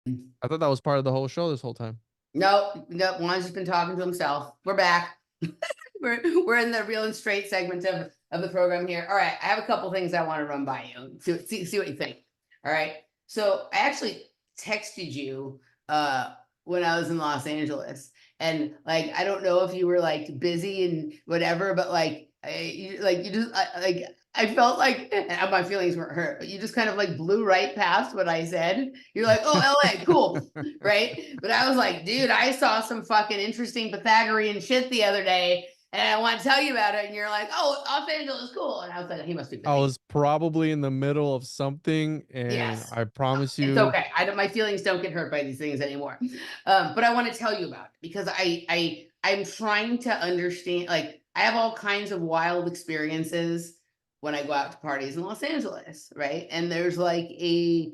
I thought that was part of the whole show this whole time. No, no, Juan's just been talking to himself. We're back. we're in the real and straight segment of the program here. All right, I have a couple things I want to run by you. See what you think. All right. So I actually texted you when I was in Los Angeles. And like I don't know if you were like busy and whatever, but like I felt like my feelings weren't hurt, but you just kind of like blew right past what I said. You're like, oh, LA, cool, right? But I was like, dude, I saw some fucking interesting Pythagorean shit the other day, and I want to tell you about it. And you're like, oh, Los Angeles, cool. And I was like, he must be I busy. was probably in the middle of something, and Yes, I promise it's you, okay. My feelings don't get hurt by these things anymore. But I want to tell you about it because I'm trying to understand. Like, I have all kinds of wild experiences when I go out to parties in Los Angeles, right? And there's like a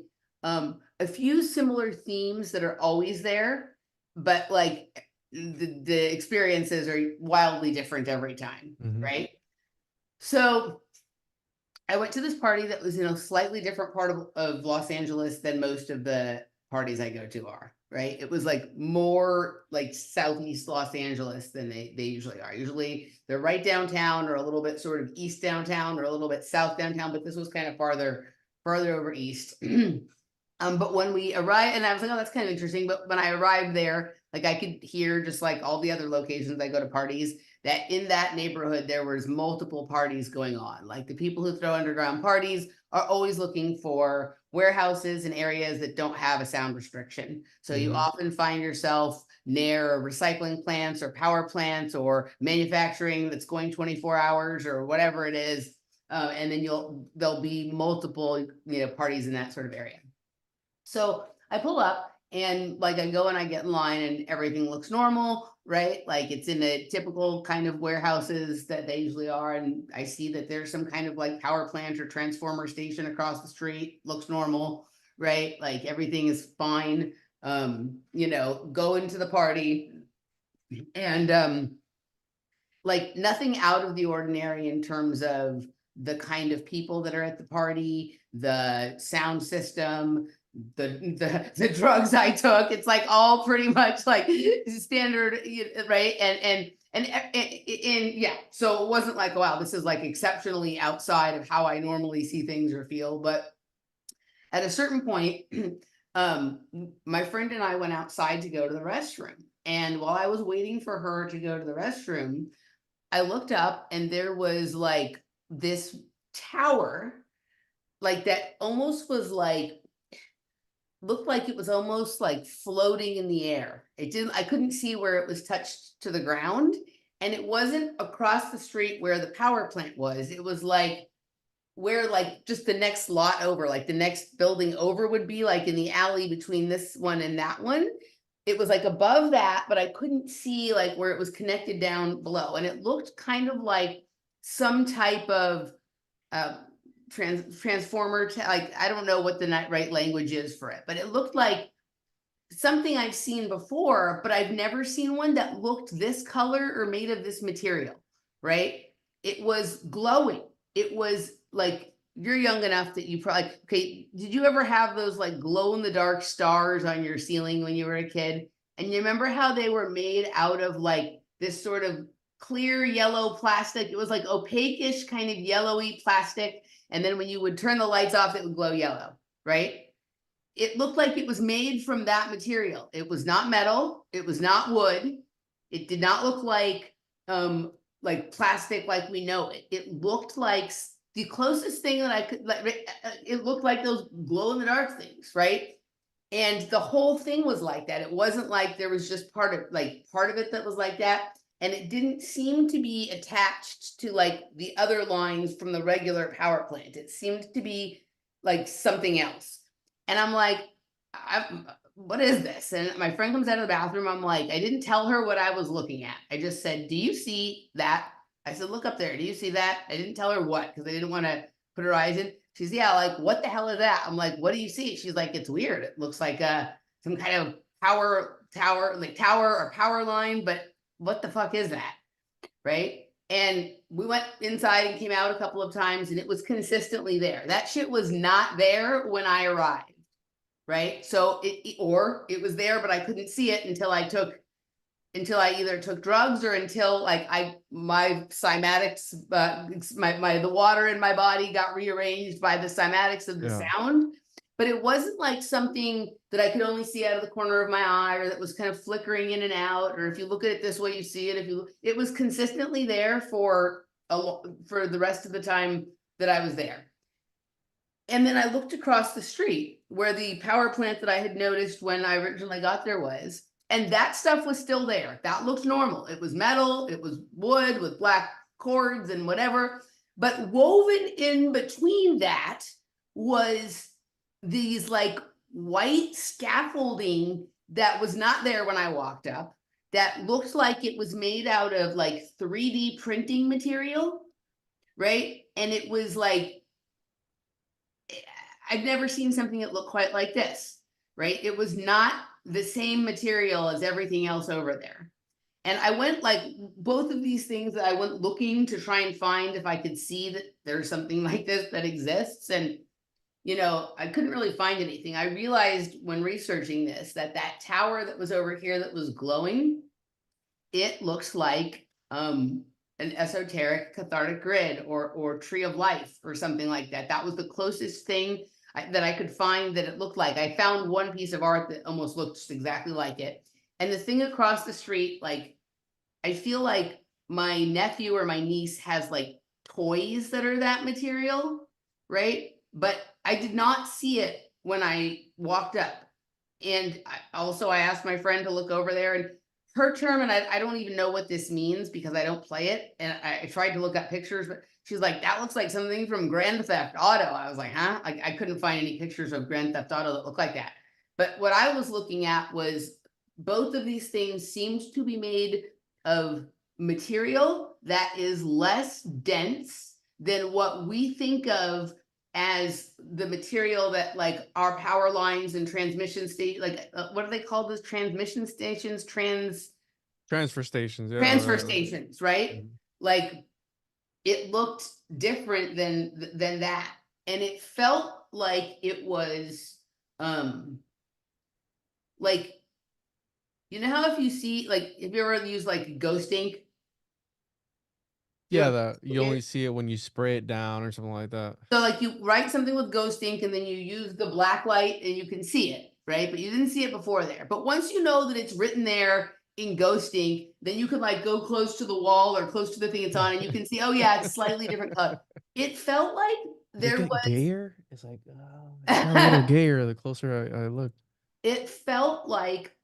few similar themes that are always there, but like the experiences are wildly different every time, Mhm. right? So I went to this party that was in a slightly different part of Los Angeles than most of the parties I go to are, right? It was like more like Southeast Los Angeles than they usually are. Usually they're right downtown or a little bit sort of east downtown or a little bit south downtown, but this was kind of farther over east. But when we arrived, and I was like, oh, that's kind of interesting. But when I arrived there, like I could hear just like all the other locations I go to parties, that in that neighborhood there was multiple parties going on. Like the people who throw underground parties are always looking for warehouses and areas that don't have a sound restriction. So you Mhm. often find yourself near recycling plants or power plants or manufacturing that's going 24 hours or whatever it is. And then there'll be multiple parties in that sort of area. So I pull up and like I go and I get in line and everything looks normal, right? Like it's in a typical kind of warehouses that they usually are. And I see that there's some kind of like power plant or transformer station across the street, looks normal, right? Like everything is fine. Go into the party and like nothing out of the ordinary in terms of the kind of people that are at the party, the sound system, the drugs I took. It's like all pretty much like standard, right? And yeah, so it wasn't like, wow, this is like exceptionally outside of how I normally see things or feel. But at a certain point, my friend and I went outside to go to the restroom. And while I was waiting for her to go to the restroom, I looked up and there was like this tower, like that almost was like looked like it was almost like floating in the air. I couldn't see where it was touched to the ground. And it wasn't across the street where the power plant was. It was like where like just the next lot over, like the next building over would be like in the alley between this one and that one. It was like above that, but I couldn't see like where it was connected down below. And it looked kind of like some type of uh, transformer. Like, I don't know what the right language is for it, but it looked like something I've seen before, but I've never seen one that looked this color or made of this material, right? It was glowing. It was like you're young enough that you probably okay. Did you ever have those like glow in the dark stars on your ceiling when you were a kid? And you remember how they were made out of like this sort of clear yellow plastic? It was like opaque-ish kind of yellowy plastic. And then when you would turn the lights off, it would glow yellow, right? It looked like it was made from that material. It was not metal. It was not wood. It did not look like plastic like we know it. It looked like the closest thing that I could like. It looked like those glow in the dark things, right? And the whole thing was like that. It wasn't like there was just part of it that was like that. And it didn't seem to be attached to like the other lines from the regular power plant. It seemed to be like something else. And I'm like, what is this? And my friend comes out of the bathroom. I'm like, I didn't tell her what I was looking at. I just said, do you see that? I said, look up there. Do you see that? I didn't tell her what because I didn't want to put her eyes in. She's, yeah, like, what the hell is that? I'm like, what do you see? She's like, it's weird. It looks like some kind of tower or power line, but what the fuck is that? Right. And we went inside and came out a couple of times and it was consistently there. That shit was not there when I arrived. right? So or it was there, but I couldn't see it until I either took drugs or until like my cymatics, the water in my body got rearranged by the cymatics of the sound. But it wasn't like something that I could only see out of the corner of my eye, or that was kind of flickering in and out, or if you look at it this way, you see it. It was consistently there for the rest of the time that I was there. And then I looked across the street where the power plant that I had noticed when I originally got there was, and that stuff was still there. That looked normal. It was metal, it was wood with black cords and whatever. But woven in between that was these like white scaffolding that was not there when I walked up, that looked like it was made out of like 3D printing material, right? And it was like, I've never seen something that looked quite like this, right? It was not the same material as everything else over there. And I went like both of these things that I went looking to try and find if I could see that there's something like this that exists. And, you know, I couldn't really find anything. I realized when researching this that tower that was over here that was glowing, it looks like an esoteric cathartic grid or tree of life or something like that. That was the closest thing that I could find that it looked like. I found one piece of art that almost looked just exactly like it. And the thing across the street, like, I feel like my nephew or my niece has like toys that are that material, right? But I did not see it when I walked up. And I asked my friend to look over there, and her term, and I don't even know what this means because I don't play it. And I tried to look up pictures, but she's like, that looks like something from Grand Theft Auto. I was like, huh? I couldn't find any pictures of Grand Theft Auto that look like that. But what I was looking at was both of these things seemed to be made of material that is less dense than what we think of as the material that like our power lines and transmission station, like what do they call those transmission stations? Transfer stations. Yeah. Transfer stations, right? Mhm. Like it looked different than that. And it felt like it was like, you know how if you see, like, if you ever use like ghost ink? Yeah, that you only see it when you spray it down or something like that. So like you write something with ghost ink and then you use the black light and you can see it, right? But you didn't see it before there. But once you know that it's written there in ghost ink, then you can like go close to the wall or close to the thing it's on and you can see, oh yeah, it's slightly different color. It felt like there was gayer. It's like, oh, it got a little gayer the closer I looked. It felt like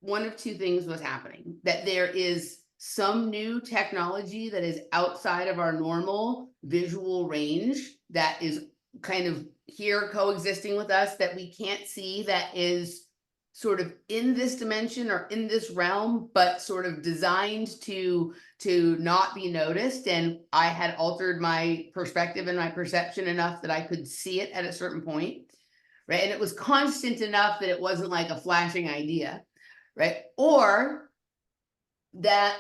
one of two things was happening, that there is some new technology that is outside of our normal visual range that is kind of here coexisting with us that we can't see, that is sort of in this dimension or in this realm, but sort of designed to not be noticed. And I had altered my perspective and my perception enough that I could see it at a certain point, right? And it was constant enough that it wasn't like a flashing idea, right? Or that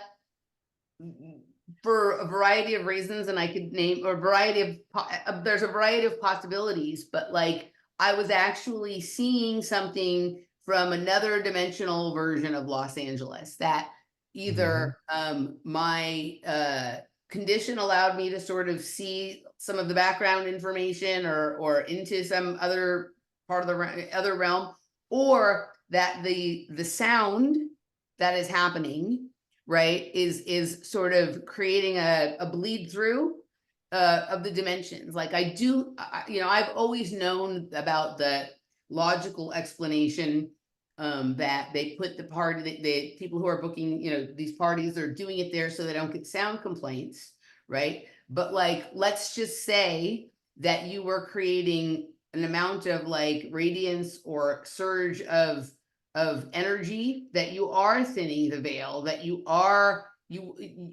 for a variety of reasons, and I could name a variety of, there's a variety of possibilities, but like I was actually seeing something from another dimensional version of Los Angeles that either my condition allowed me to sort of see some of the background information or into some other part of the other realm, or that the sound that is happening, right, is sort of creating a bleed through of the dimensions. Like I've always known about the logical explanation that they put the people who are booking, these parties are doing it there so they don't get sound complaints, right? But like, let's just say that you were creating an amount of like radiance or surge of energy, that you are thinning the veil, that you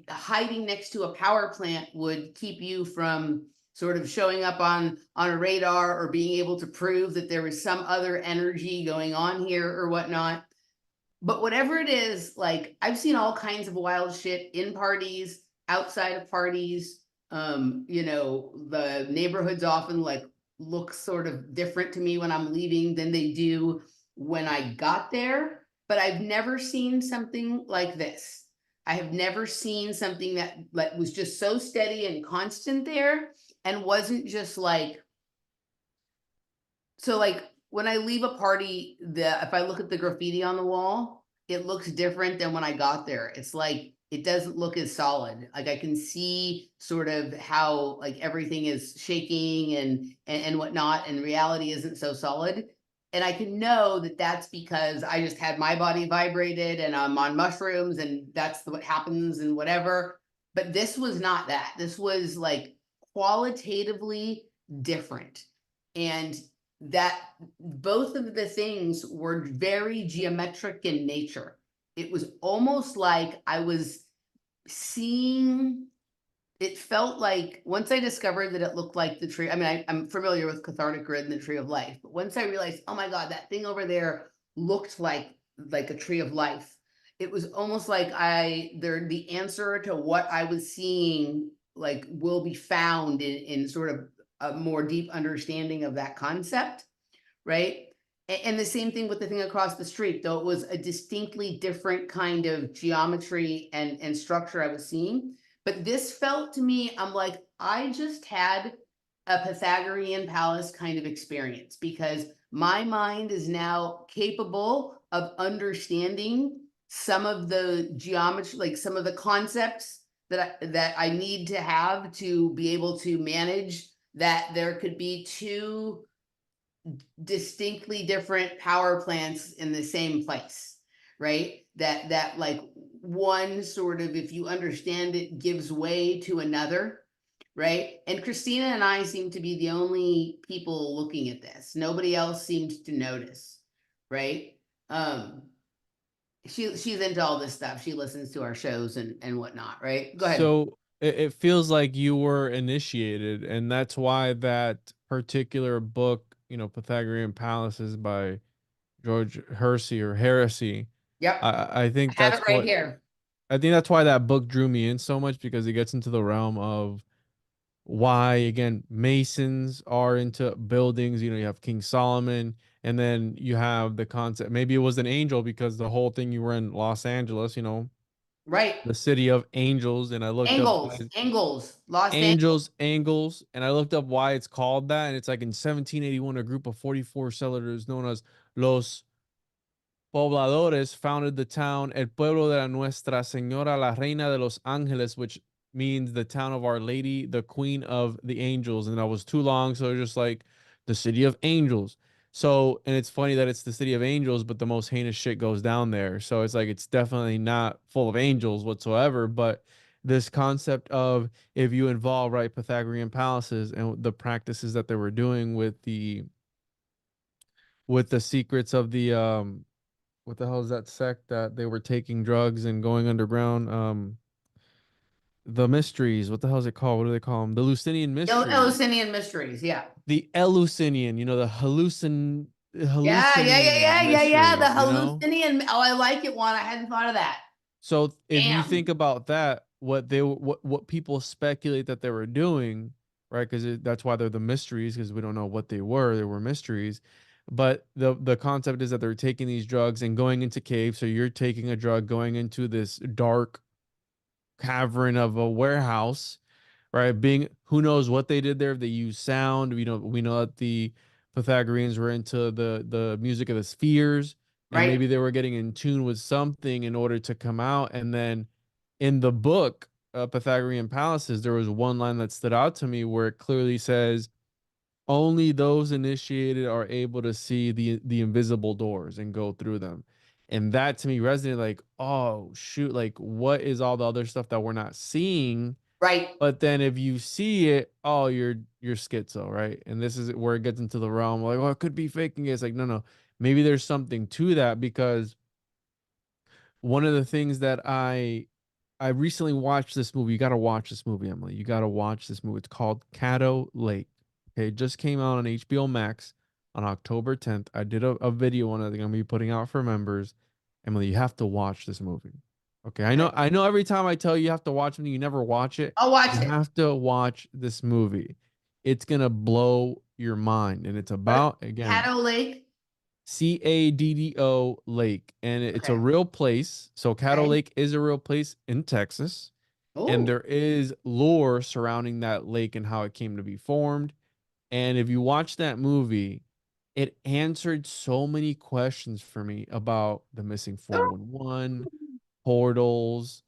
hiding next to a power plant would keep you from sort of showing up on a radar or being able to prove that there was some other energy going on here or whatnot. But whatever it is, like I've seen all kinds of wild shit in parties, outside of parties. The neighborhood's often like look sort of different to me when I'm leaving than they do when I got there. But I've never seen something like this. I have never seen something that was just so steady and constant there, and wasn't just like, so like when I leave a party, if I look at the graffiti on the wall, it looks different than when I got there. It's like it doesn't look as solid. Like I can see sort of how like everything is shaking and whatnot, and reality isn't so solid. And I can know that that's because I just had my body vibrated and I'm on mushrooms, and that's what happens and whatever. But this was not that. This was like qualitatively different. And that both of the things were very geometric in nature. It was almost like I was seeing, it felt like once I discovered that it looked like the tree. I mean, I'm familiar with Cathartic Grid and the Tree of Life, but once I realized, oh my God, that thing over there looked like a tree of life. It was almost like the answer to what I was seeing like will be found in sort of a more deep understanding of that concept, right? And the same thing with the thing across the street, though it was a distinctly different kind of geometry and structure I was seeing. But this felt to me, I'm like, I just had a Pythagorean palace kind of experience, because my mind is now capable of understanding some of the geometry, like some of the concepts that I need to have to be able to manage that there could be two distinctly different power plants in the same place, right? That like one sort of, if you understand it, gives way to another, right? And Christina and I seem to be the only people looking at this. Nobody else seems to notice, right? She's into all this stuff. She listens to our shows and whatnot, right? Go ahead. So it feels like you were initiated, and that's why that particular book, Pythagorean Palaces by George Hersey or Heresy. Yep, I think I have it right here. I think that's why that book drew me in so much, because it gets into the realm of why, again, Masons are into buildings. You have King Solomon, and then you have the concept. Maybe it was an angel, because the whole thing, you were in Los Angeles, Right. the city of angels, and I looked up why Angles, Los Angeles. angels, and I looked up why it's called that, and it's like in 1781, a group of 44 settlers known as Los Pobladores founded the town El Pueblo de la Nuestra Señora la Reina de los Ángeles, which means the town of Our Lady, the Queen of the Angels. And that was too long, so just like the city of angels. So, and it's funny that it's the city of angels, but the most heinous shit goes down there. So it's like it's definitely not full of angels whatsoever. But this concept of, if you involve, right, Pythagorean palaces and the practices that they were doing with the secrets of the what the hell is that sect that they were taking drugs and going underground? The mysteries. What the hell is it called? What do they call them? The Lucinian mysteries. Eleusinian mysteries. Yeah. The Eleusinian. The Yeah, yeah, yeah, Hallucinian yeah, yeah, yeah. The mysteries. Hallucinian. Oh, I like it, one. I hadn't thought of that. So if you think Damn. about that, what people speculate that they were doing, right? Because that's why they're the mysteries, because we don't know what they were. They were mysteries. But the concept is that they're taking these drugs and going into caves. So you're taking a drug, going into this dark cavern of a warehouse, right? Being, who knows what they did there. If they used sound. We know that the Pythagoreans were into the music of the spheres, and Right. maybe they were getting in tune with something in order to come out. And then in the book, Pythagorean Palaces, there was one line that stood out to me where it clearly says, only those initiated are able to see the invisible doors and go through them. And that to me resonated, like, oh shoot, like what is all the other stuff that we're not seeing? Right. But then if you see it, oh, you're schizo, right? And this is where it gets into the realm like, oh, it could be faking it. It's like, no, maybe there's something to that, because one of the things that I recently watched this movie. You got to watch this movie, Emily. You got to watch this movie. It's called Caddo Lake. Okay, it just came out on HBO Max on October 10th. I did a video on it that I'm gonna be putting out for members. Emily, you have to watch this movie. Okay, I know Okay. I know every time I tell you you have to watch something, you never watch it. I'll watch You it. have to watch this movie. It's gonna blow your mind. And it's about, again, Caddo Lake. Caddo Lake, and it's a Okay. real place. So Caddo Okay. Lake is a real place in Texas, and Oh, there is lore surrounding that lake and how it came to be formed. And if you watch that movie, it answered so many questions for me about the missing 411, portals,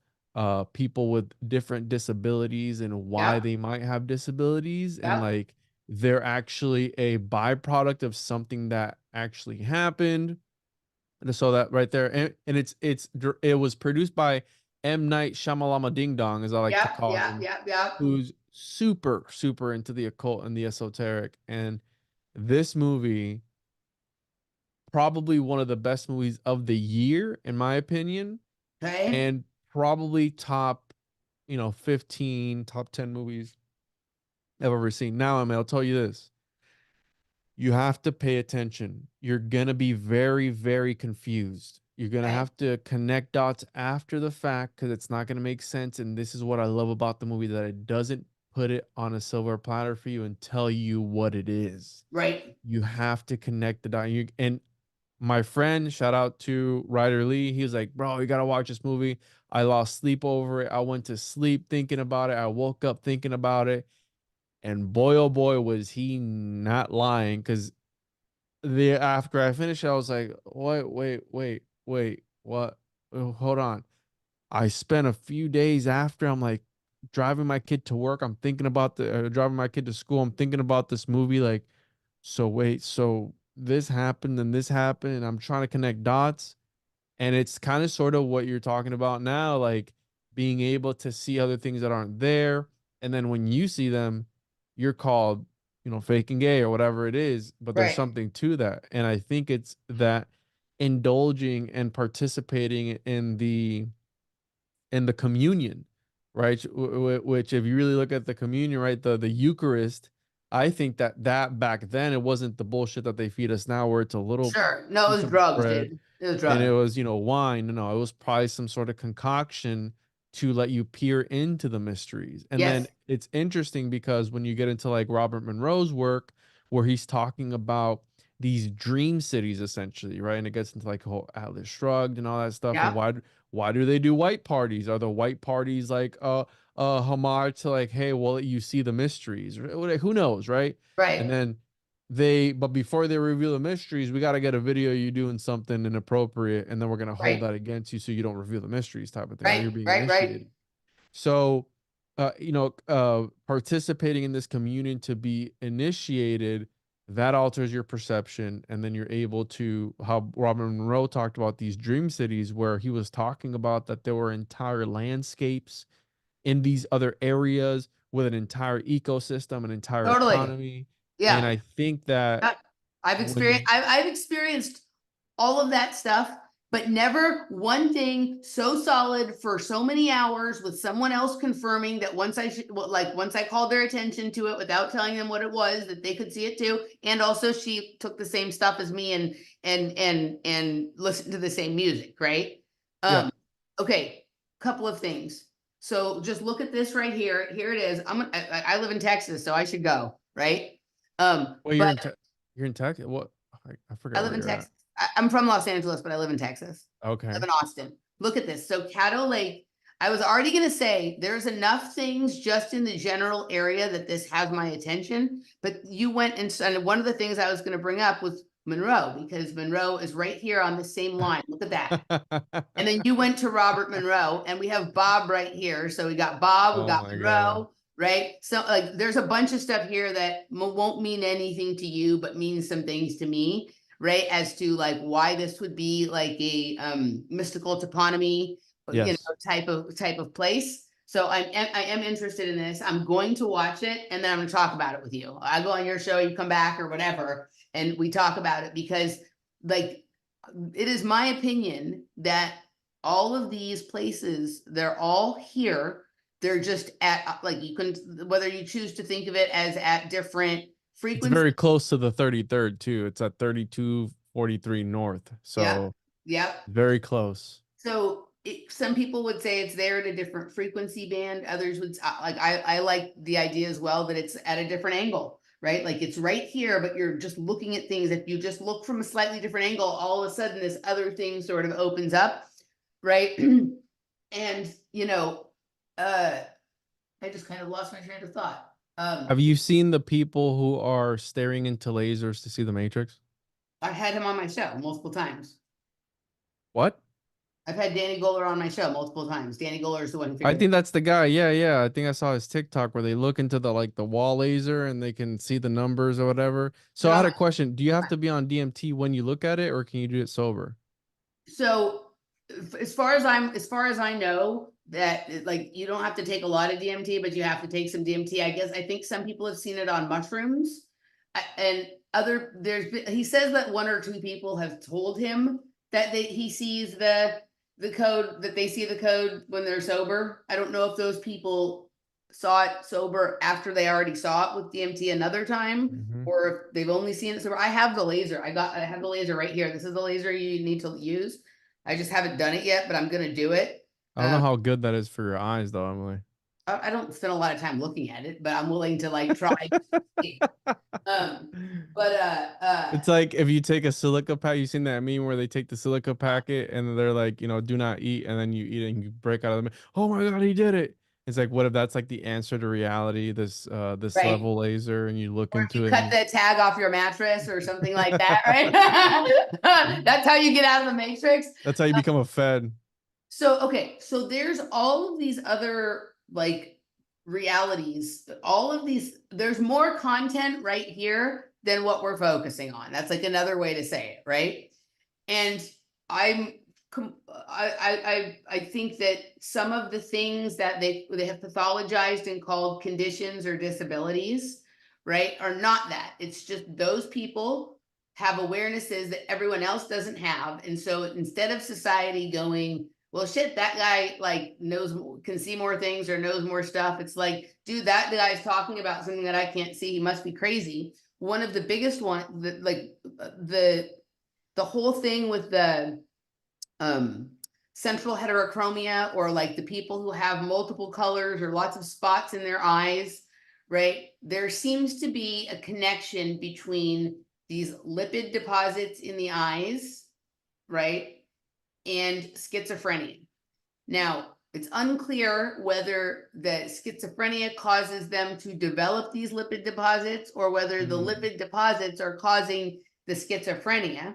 people with different disabilities and why yep. they might have disabilities, and Yep. like they're actually a byproduct of something that actually happened. And so that right there, and it was produced by M. Night Shyamalama Ding Dong, as I like to Yep. call Yep. him, Yep. Yep. who's super, super into the occult and the esoteric. And this movie, probably one of the best movies of the year, in my opinion, Okay. and probably top, 15, top 10 movies I've ever seen. Now, I mean, I'll tell you this. You have to pay attention. You're going to be very, very confused. You're going to Okay. have to connect dots after the fact because it's not going to make sense. And this is what I love about the movie, that it doesn't put it on a silver platter for you and tell you what it is. Right. You have to connect the dot. And my friend, shout out to Ryder Lee, he was like, bro, you got to watch this movie. I lost sleep over it. I went to sleep thinking about it. I woke up thinking about it. And boy, oh boy, was he not lying. Because after I finished, I was like, wait, what? Oh, hold on. I spent a few days after, I'm like driving my kid to work. I'm thinking about driving my kid to school. I'm thinking about this movie. Like, so wait, so this happened and this happened, and I'm trying to connect dots. And it's kind of sort of what you're talking about now, like being able to see other things that aren't there. And then when you see them, you're called, fake and gay or whatever it is, but there's Right. something to that. And I think it's that indulging and participating in the communion, right? Which, if you really look at the communion, right, the Eucharist, I think that back then it wasn't the bullshit that they feed us now, where it's a little Sure. No, it piece was of drugs, bread dude. It was and it drugs. was, wine. No, it was probably some sort of concoction to let you peer into the mysteries. And then Yes. it's interesting because when you get into like Robert Monroe's work, where he's talking about these dream cities essentially, right? And it gets into like whole Atlas Shrugged and all that stuff. And Yep. why do they do white parties? Are the white parties like homage to like, hey, we'll let you see the mysteries? Who knows, right? And Right. then but before they reveal the mysteries, we got to get a video of you doing something inappropriate, and then we're gonna hold Right. that against you so you don't reveal the mysteries, type of thing, or Right. you're being Right. Right. initiated. So, participating in this communion to be initiated, that alters your perception, and then you're able to, how Robert Monroe talked about these dream cities, where he was talking about that there were entire landscapes in these other areas with an entire ecosystem, an entire Totally. economy. And Yeah. I think that Yeah. I've experienced when I've experienced all of that stuff, but never one thing so solid for so many hours with someone else confirming that once I called their attention to it without telling them what it was, that they could see it too. And also she took the same stuff as me and listened to the same music, right? yeah, Um, okay, couple of things. So just look at this right here. Here it is. I live in Texas, so I should go, right? well, But you're in Texas. What? I I forgot live where in you're at. Texas. I'm from Los Angeles, but I live in Texas. I live Okay. in Austin. Look at this. So Caddo Lake, I was already going to say there's enough things just in the general area that this has my attention. But you went and one of the things I was going to bring up was Monroe, because Monroe is right here on the same line. Look at that. And then you went to Robert Monroe, and we have Bob right here. So we got Bob, we Oh got my God. Monroe, right? So like, there's a bunch of stuff here that won't mean anything to you, but means some things to me, right? As to like why this would be like a mystical toponymy, Yes. type of place. So I am interested in this. I'm going to watch it, and then I'm going to talk about it with you. I go on your show, you come back or whatever, and we talk about it, because like it is my opinion that all of these places, they're all here. They're just at like, you can, whether you choose to think of it as at different It's frequencies. very close to the 33rd too. It's at 3243 north. Yep. So Yep. very close. So some people would say it's there at a different frequency band. Others would I like the idea as well that it's at a different angle, right? Like it's right here, but you're just looking at things. If you just look from a slightly different angle, all of a sudden this other thing sort of opens up, right? And I just kind of lost my train of thought. Have you seen the people who are staring into lasers to see the Matrix? I had him on my show multiple times. What? I've had Danny Goller on my show multiple times. Danny Goller is the one who I figured think that's the guy. Yeah, yeah. I think I saw his TikTok where they look into the the wall laser and they can see the numbers or whatever. So I had a question. Do you have to be on DMT when you look at it, or can you do it sober? So as far as I know, that like you don't have to take a lot of DMT, but you have to take some DMT. I think some people have seen it on mushrooms, and he says that one or two people have told him that he sees the code, that they see the code when they're sober. I don't know if those people saw it sober after they already saw it with DMT another time, or if they've only seen it sober. I have the laser. I have the laser right here. This is the laser you need to use. I just haven't done it yet, but I'm gonna do it. I don't know how good that is for your eyes, though, Emily. I don't spend a lot of time looking at it, but I'm willing to like try. It's like if you take a silica pack. You seen that meme where they take the silica packet and they're like, do not eat, and then you eat it and you break out of the. Oh my god, he did it! It's like, what if that's like the answer to reality? This Right. level laser, and you look Or into you it. cut the tag off your mattress or something like that, right? That's how you get out of the matrix. That's how you become a Fed. So okay, so there's all of these other like realities, all of these, there's more content right here than what we're focusing on. That's like another way to say it, right? And I think that some of the things that they have pathologized and called conditions or disabilities, right, are not that. It's just those people have awarenesses that everyone else doesn't have. And so instead of society going, well, shit, that guy like can see more things or knows more stuff, it's like, dude, that guy's talking about something that I can't see. He must be crazy. One of the biggest one, the whole thing with the central heterochromia, or like the people who have multiple colors or lots of spots in their eyes, right? There seems to be a connection between these lipid deposits in the eyes, right, and schizophrenia. Now, it's unclear whether the schizophrenia causes them to develop these lipid deposits or whether the lipid deposits are causing the schizophrenia.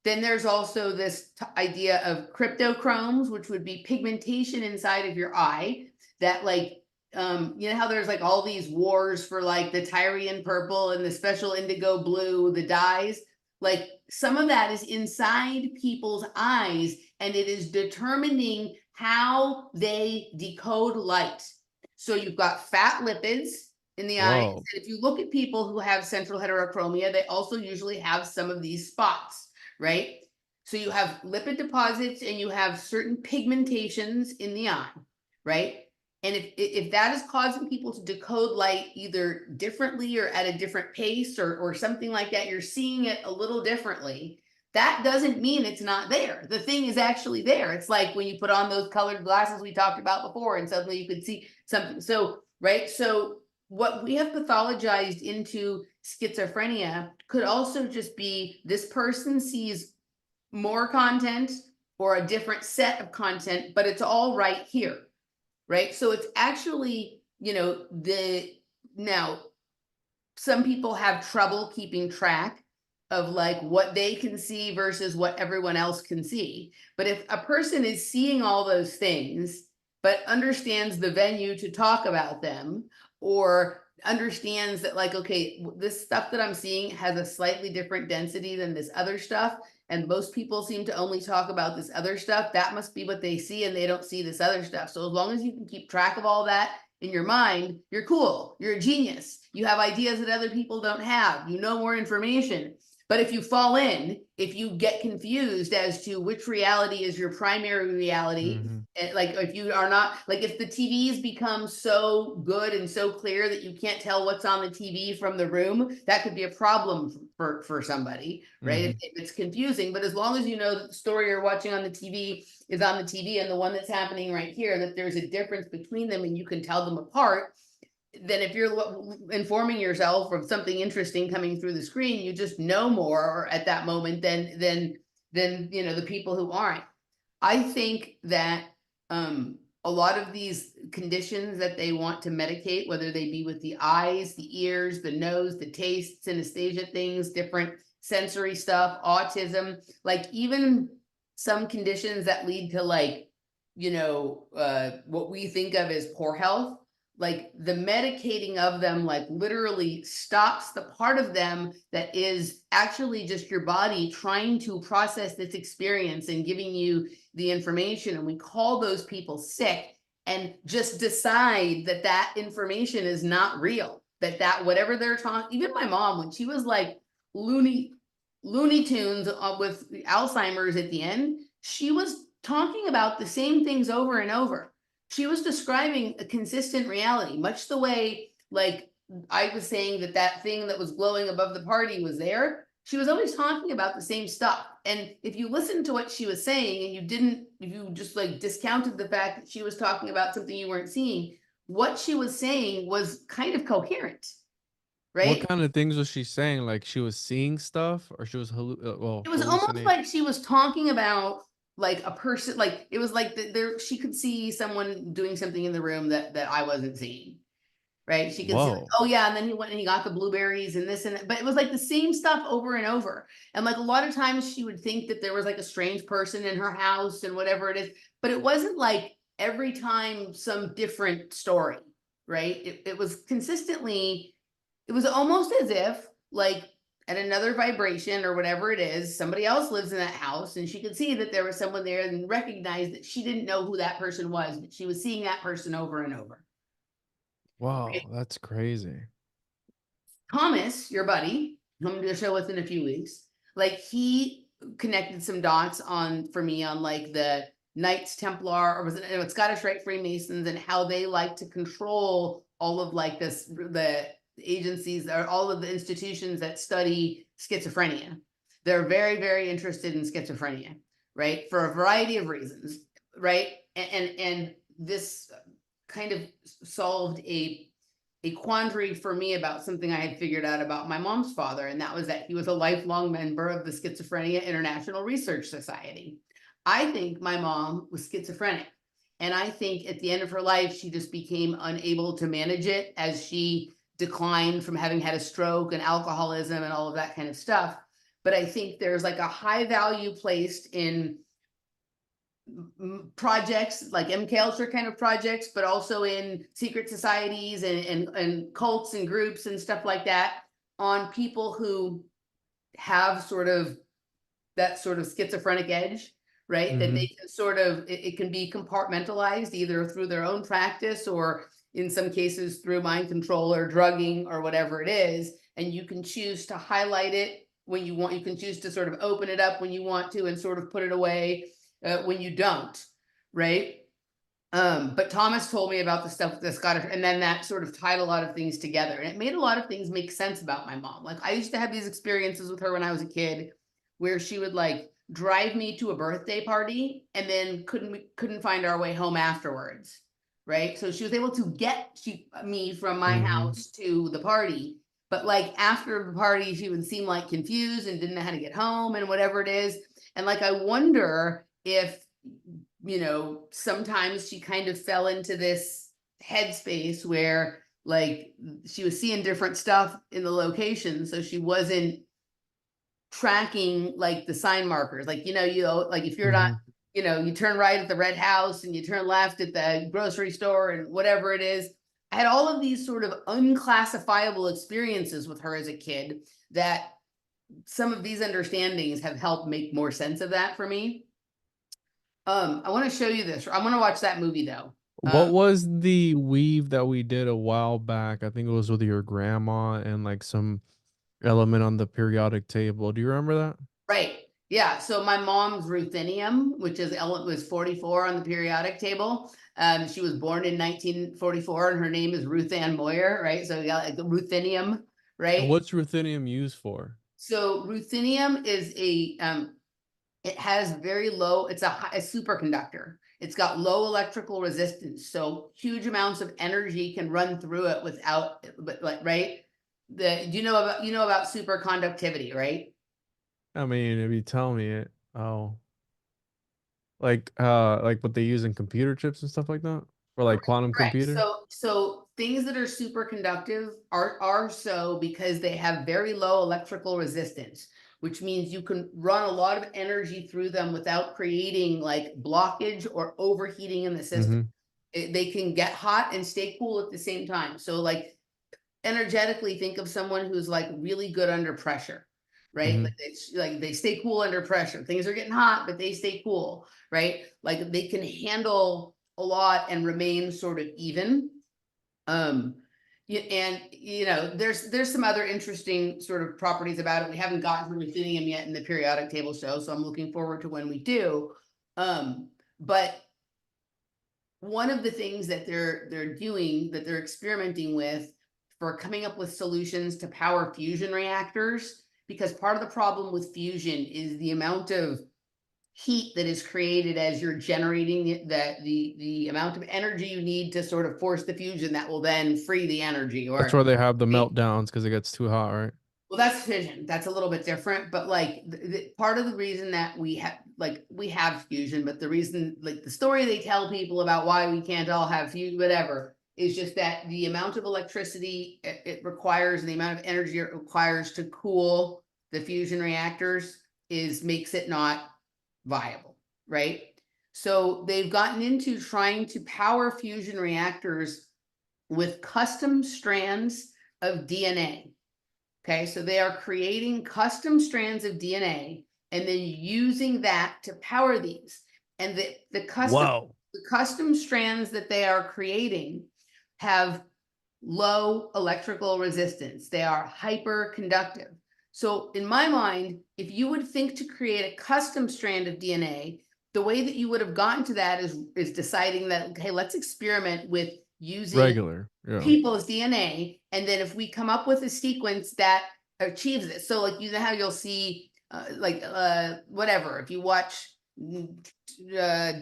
Then there's also this idea of cryptochromes, which would be pigmentation inside of your eye that like, you know how there's like all these wars for like the Tyrian purple and the special indigo blue, the dyes, like some of that is inside people's eyes, and it is determining how they decode light. So you've got fat lipids in the eyes. And if you look at people who have central heterochromia, they also usually have some of these spots, right? So you have lipid deposits and you have certain pigmentations in the eye, right? And if that is causing people to decode light either differently or at a different pace or something like that, you're seeing it a little differently, that doesn't mean it's not there. The thing is actually there. It's like when you put on those colored glasses we talked about before and suddenly you could see something. So, right. So what we have pathologized into schizophrenia could also just be this person sees more content or a different set of content, but it's all right here. Right. So it's actually, now some people have trouble keeping track of like what they can see versus what everyone else can see. But if a person is seeing all those things, but understands the venue to talk about them, or understands that like, okay, this stuff that I'm seeing has a slightly different density than this other stuff, and most people seem to only talk about this other stuff, that must be what they see, and they don't see this other stuff. So as long as you can keep track of all that in your mind, you're cool. You're a genius. You have ideas that other people don't have. You know more information. But if you fall in if you get confused as to which reality is your primary reality, like if you are not, like if the TVs become so good and so clear that you can't tell what's on the TV from the room, that could be a problem for somebody, right? If it's confusing. But as long as you know that the story you're watching on the TV is on the TV and the one that's happening right here, that there's a difference between them and you can tell them apart, then if you're informing yourself of something interesting coming through the screen, you just know more at that moment than the people who aren't. I think that a lot of these conditions that they want to medicate, whether they be with the eyes, the ears, the nose, the taste, synesthesia things, different sensory stuff, autism, like even some conditions that lead to like, what we think of as poor health, like the medicating of them, like literally stops the part of them that is actually just your body trying to process this experience and giving you the information. And we call those people sick and just decide that that information is not real, that whatever they're talking, even my mom, when she was like Looney Tunes with Alzheimer's at the end, she was talking about the same things over and over. She was describing a consistent reality, much the way, like I was saying that thing that was glowing above the party was there. She was always talking about the same stuff. And if you listened to what she was saying and if you just like discounted the fact that she was talking about something you weren't seeing, what she was saying was kind of coherent, What right? kind of things was she saying? Like she was seeing stuff, or she was It was almost hallucinate? like she was talking about like a person, like it was like there she could see someone doing something in the room that I wasn't seeing. Right? She could see like, Whoa. oh yeah, and then he went and he got the blueberries and this and that. But it was like the same stuff over and over. And like a lot of times she would think that there was like a strange person in her house and whatever it is, but it wasn't like every time some different story, right? It was consistently, it was almost as if like at another vibration or whatever it is, somebody else lives in that house and she could see that there was someone there and recognize that she didn't know who that person was, but she was seeing that person over and over. Wow, that's crazy. Thomas, your buddy, I'm going to do a show with in a few weeks. Like he connected some dots for me on like the Knights Templar, or was it Scottish Rite Freemasons, and how they like to control all of like the agencies or all of the institutions that study schizophrenia. They're very, very interested in schizophrenia, right? For a variety of reasons, right? And this kind of solved a quandary for me about something I had figured out about my mom's father, and that was that he was a lifelong member of the Schizophrenia International Research Society. I think my mom was schizophrenic, and I think at the end of her life, she just became unable to manage it as she declined from having had a stroke and alcoholism and all of that kind of stuff. But I think there's like a high value placed in projects like MKUltra kind of projects, but also in secret societies and cults and groups and stuff like that, on people who have sort of that sort of schizophrenic edge, right? That they can sort of, it can be compartmentalized either through their own practice or in some cases through mind control or drugging or whatever it is. And you can choose to highlight it when you want. You can choose to sort of open it up when you want to and sort of put it away when you don't, right? But Thomas told me about the stuff with the Scottish, and then that sort of tied a lot of things together, and it made a lot of things make sense about my mom. Like I used to have these experiences with her when I was a kid, where she would like drive me to a birthday party and then couldn't find our way home afterwards, right? So she was able to get me from my house to the party, but like after the party, she would seem like confused and didn't know how to get home and whatever it is. And like I wonder if sometimes she kind of fell into this headspace where like she was seeing different stuff in the location, so she wasn't tracking like the sign markers, like like if you're not, you turn right at the red house and you turn left at the grocery store and whatever it is. I had all of these sort of unclassifiable experiences with her as a kid that some of these understandings have helped make more sense of that for me. I want to show you this. I'm going to watch that movie though. What was the weave that we did a while back? I think it was with your grandma and like some element on the periodic table. Do you remember that? Right. Yeah, so my mom's ruthenium, which is was 44 on the periodic table. She was born in 1944, and her name is Ruth Ann Moyer, right? So we got like the ruthenium, And right? what's ruthenium used for? So ruthenium is it has very low, it's a superconductor. It's got low electrical resistance, so huge amounts of energy can run through it without, but like, right? You know about superconductivity, right? I mean, if you tell me it, oh, like what they use in computer chips and stuff like that, or Right, like quantum right. computer. So things that are superconductive are so because they have very low electrical resistance, which means you can run a lot of energy through them without creating like blockage or overheating in the system. Mm-hmm. They can get hot and stay cool at the same time. So like energetically, think of someone who's like really good under pressure, right? Mm-hmm. Like they stay cool under pressure. Things are getting hot, but they stay cool, right? Like they can handle a lot and remain sort of even. Um, and you know, there's some other interesting sort of properties about it. We haven't gotten to ruthenium yet in the periodic table show, so I'm looking forward to when we do. But one of the things that they're doing, that they're experimenting with for coming up with solutions to power fusion reactors, because part of the problem with fusion is the amount of heat that is created as you're generating the amount of energy you need to sort of force the fusion that will then free the energy. That's Or where they have the meltdowns because it gets too hot, right? well, that's fission. That's a little bit different, but like part of the reason that we have fusion, but the reason, like the story they tell people about why we can't all have fusion, whatever, is just that the amount of electricity it requires and the amount of energy it requires to cool the fusion reactors makes it not viable, right? So they've gotten into trying to power fusion reactors with custom strands of DNA. Okay, so they are creating custom strands of DNA and then using that to power these. And Whoa. the custom strands that they are creating have low electrical resistance. They are hyperconductive. So in my mind, if you would think to create a custom strand of DNA, the way that you would have gotten to that is deciding that, okay, let's experiment with using Regular. Yeah. people's DNA. And then if we come up with a sequence that achieves it, so like you know how you'll see whatever, if you watch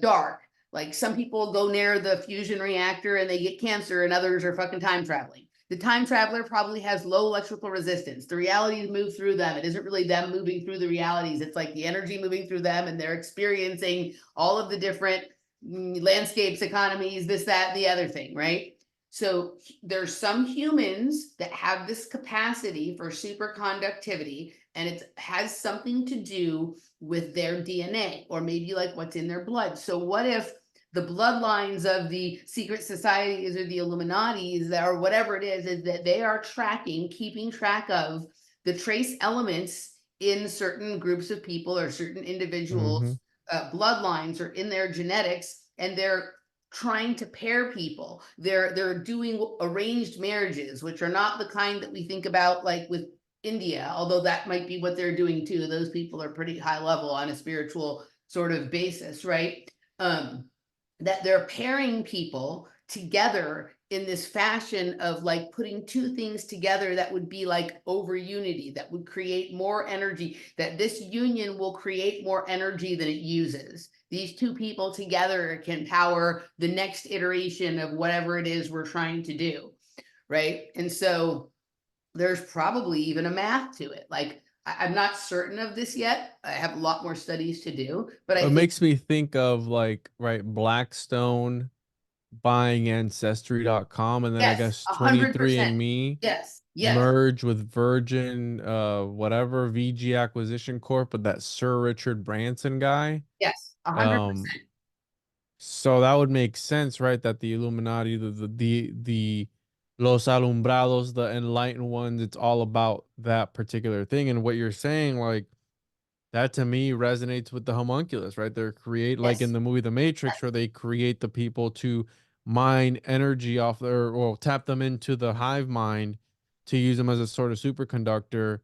Dark, like some people go near the fusion reactor and they get cancer and others are fucking time traveling. The time traveler probably has low electrical resistance. The realities move through them. It isn't really them moving through the realities. It's like the energy moving through them and they're experiencing all of the different landscapes, economies, this, that, the other thing, right? So there's some humans that have this capacity for superconductivity, and it has something to do with their DNA or maybe like what's in their blood. So what if the bloodlines of the secret societies or the Illuminati's or whatever it is that they are keeping track of the trace elements in certain groups of people or certain Mm-hmm. individuals' bloodlines or in their genetics, and they're trying to pair people. They're doing arranged marriages, which are not the kind that we think about like with India, although that might be what they're doing too. Those people are pretty high level on a spiritual sort of basis, right? That they're pairing people together in this fashion of like putting two things together that would be like over unity, that would create more energy, that this union will create more energy than it uses. These two people together can power the next iteration of whatever it is we're trying to do, right? And so there's probably even a math to it. Like I'm not certain of this yet. I have a lot more studies to do, but I It think makes me think of like, right, Blackstone buying ancestry.com, and then I yes, guess 23 and 100%. Me Yes, yes, merge with Virgin whatever VG Acquisition Corp, but that Sir Richard Branson guy. yes, a hundred Um percent. so that would make sense, right? That the Illuminati, the Los Alumbrados, the enlightened ones, it's all about that particular thing. And what you're saying, like, that to me resonates with the homunculus, right? They're create like in Yes, the movie The Matrix, where they create the people to mine energy off their or tap them into the hive mind to use them as a sort of superconductor.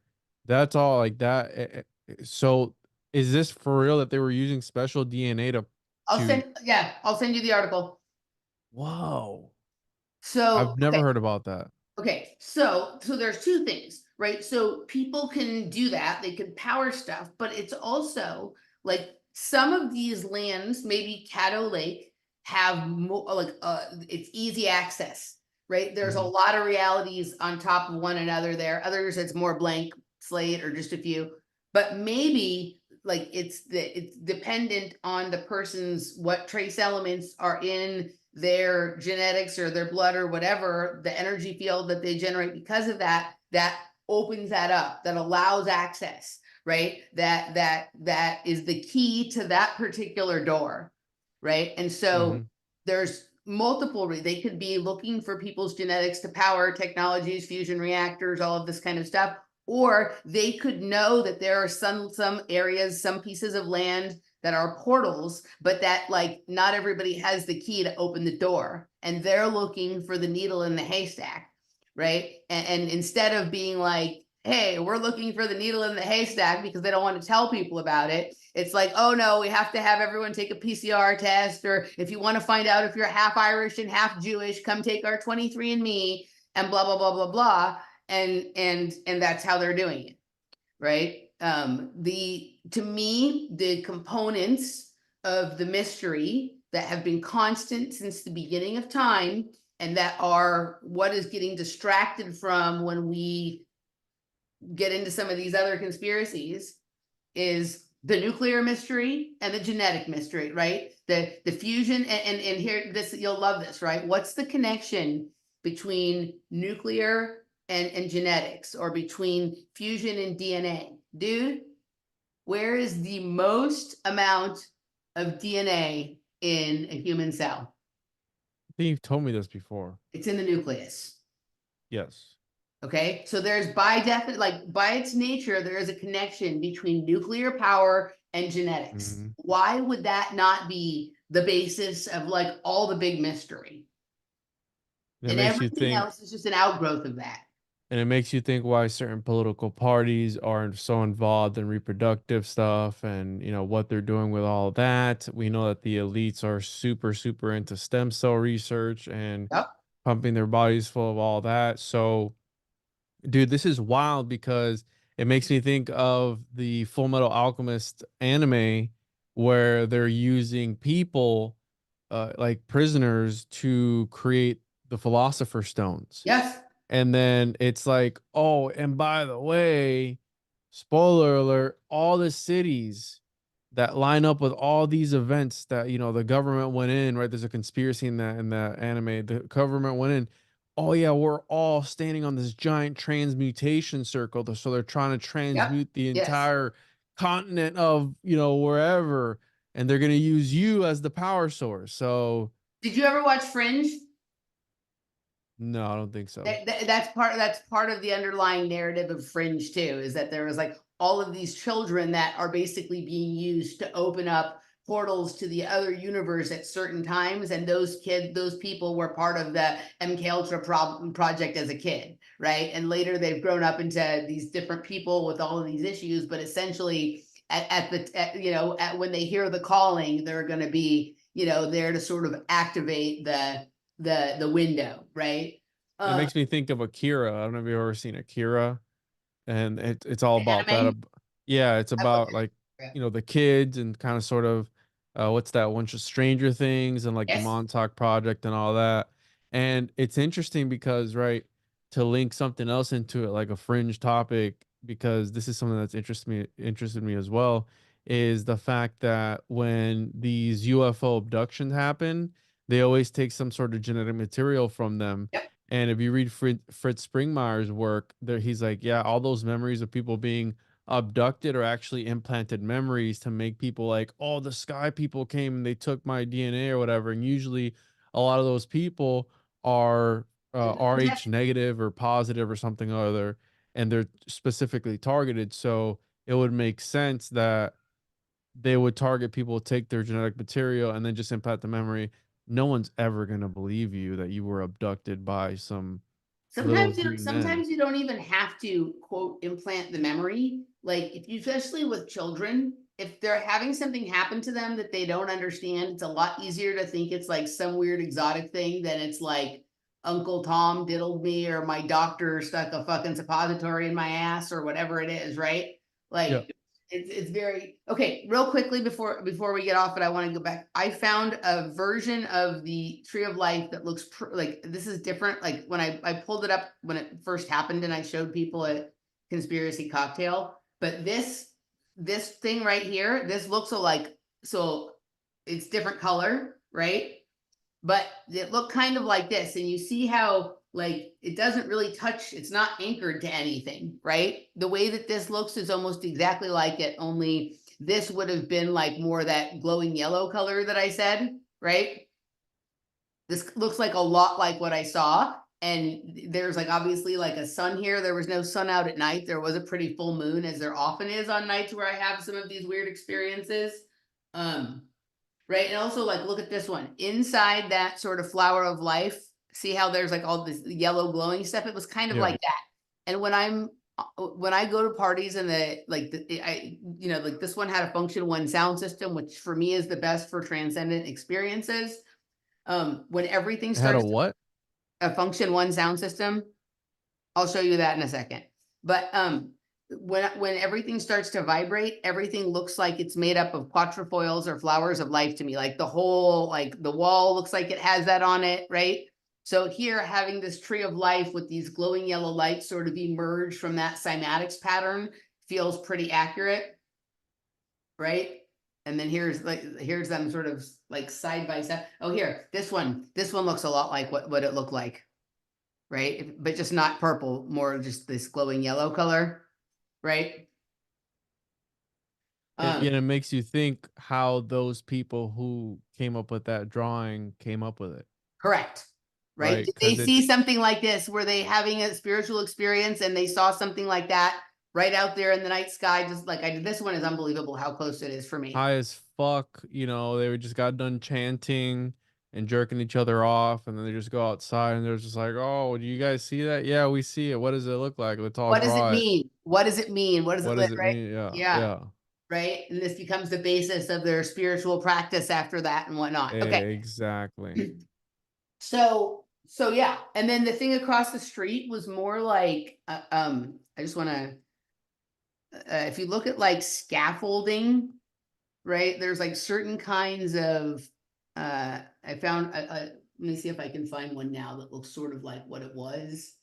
That's all like that. So Is this for real that they were using special DNA to I'll send you the article. Whoa. So, I've never heard about that. okay, so there's two things, right? So people can do that, they can power stuff, but it's also like some of these lands, maybe Caddo Lake, have more like it's easy access, right? There's a Mhm. lot of realities on top of one another there. Others it's more blank slate or just a few. But maybe like it's dependent on the person's what trace elements are in their genetics or their blood or whatever, the energy field that they generate because of that, that opens that up, that allows access, right? That is the key to that particular door, right? And so Mhm. there's multiple, they could be looking for people's genetics to power technologies, fusion reactors, all of this kind of stuff. Or they could know that there are some areas, some pieces of land that are portals, but that like not everybody has the key to open the door, and they're looking for the needle in the haystack, right? And instead of being like, hey, we're looking for the needle in the haystack because they don't want to tell people about it, it's like, oh no, we have to have everyone take a PCR test, or if you want to find out if you're half Irish and half Jewish, come take our 23andMe and blah blah blah blah blah. And that's how they're doing it, right? The to me, the components of the mystery that have been constant since the beginning of time, and that are what is getting distracted from when we get into some of these other conspiracies, is the nuclear mystery and the genetic mystery, right? The fusion and here this you'll love this, right? What's the connection between nuclear and genetics, or between fusion and DNA? Dude, where is the most amount of DNA in a human cell? I think you've told me this before. It's in the nucleus. Yes. Okay, so there's by definite, like by its nature, there is a connection between nuclear power and genetics. Mhm. Why would that not be the basis of like all the big mystery? It And makes you everything think else is just an outgrowth of that. and it makes you think why certain political parties are so involved in reproductive stuff and what they're doing with all that. We know that the elites are super super into stem cell research and Yep. pumping their bodies full of all that. So, dude, this is wild because it makes me think of the Full Metal Alchemist anime where they're using people like prisoners to create the Philosopher Stones. Yes. And then it's like, oh, and by the way, spoiler alert, all the cities that line up with all these events that the government went in, right? There's a conspiracy in the anime. The government went in. Oh yeah, we're all standing on this giant transmutation circle. So they're trying to Yep. transmute the Yes. entire continent of wherever, and they're gonna use you as the power source. So Did you ever watch Fringe? no, I don't think so. That's part of the underlying narrative of Fringe too, is that there was like all of these children that are basically being used to open up portals to the other universe at certain times, and those people were part of the MK Ultra project as a kid, right? And later they've grown up into these different people with all of these issues, but essentially when they hear the calling, they're going to be there to sort of activate the window, right? It Uh, makes me think of Akira. I don't know if you've ever seen Akira, and it's all the about that. anime. Yeah, it's I've looked about like at it. the kids and kind of sort of what's that one? Just Stranger Things and like the Yes. Montauk Project and all that. And it's interesting because to link something else into it, like a fringe topic, because this is something that's interested me as well, is the fact that when these UFO abductions happen, they always take some sort of genetic material from them. Yep. And if you read Fritz Springmeier's work, there he's like, yeah, all those memories of people being abducted or actually implanted memories to make people like, oh, the sky people came and they took my DNA or whatever. And usually a lot of those people are Yes. RH negative or positive or something or other, and they're specifically targeted. So it would make sense that they would target people, take their genetic material, and then just implant the memory. No one's ever going to believe you that you were abducted by some little green men. Sometimes you don't even have to quote implant the memory. Like if you, especially with children, if they're having something happen to them that they don't understand, it's a lot easier to think it's like some weird exotic thing than it's like Uncle Tom diddled me or my doctor stuck a fucking suppository in my ass or whatever it is, right? Like Yeah. it's very okay. Real quickly before we get off it, I want to go back. I found a version of the Tree of Life that looks like this is different. Like when I pulled it up when it first happened and I showed people a conspiracy cocktail, but this thing right here, this looks like, so it's different color, right? But it looked kind of like this, and you see how like it doesn't really touch, it's not anchored to anything, right? The way that this looks is almost exactly like it, only this would have been like more that glowing yellow color that I said, right? This looks like a lot like what I saw. And there's like obviously like a sun here. There was no sun out at night. There was a pretty full moon, as there often is on nights where I have some of these weird experiences. Right. And also like look at this one. Inside that sort of flower of life, see how there's like all this yellow glowing stuff? It was kind of Yeah. like that. And when I go to parties and like this one had a function one sound system, which for me is the best for transcendent experiences. When everything It had a starts what? a function one sound system, I'll show you that in a second. But when everything starts to vibrate, everything looks like it's made up of quatrefoils or flowers of life to me. Like the whole, like the wall looks like it has that on it, right? So here, having this tree of life with these glowing yellow lights sort of emerge from that cymatics pattern feels pretty accurate, right? And then here's them sort of like side by side. Oh, here, this one looks a lot like what it looked like, right? But just not purple, more just this glowing yellow color, right? And it makes you think how those people who came up with that drawing came up with it, Correct. Right? right? Did they Because see it's something like this? Were they having a spiritual experience and they saw something like that right out there in the night sky, just like I did? This one is unbelievable how close it is for me. high as fuck. You know, they just got done chanting and jerking each other off, and then they just go outside and they're just like, "Oh, do you guys see that? Yeah, we see it. What does it look like? Let's all What does it draw it. mean? What does it mean? What does it What look does it right? mean?" Yeah, Yeah, yeah, right. And this becomes the basis of their spiritual practice after that and whatnot. Okay. exactly. So yeah. And then the thing across the street was more like I just want to if you look at like scaffolding, right? There's like certain kinds of I found let me see if I can find one now that looks sort of like what it was.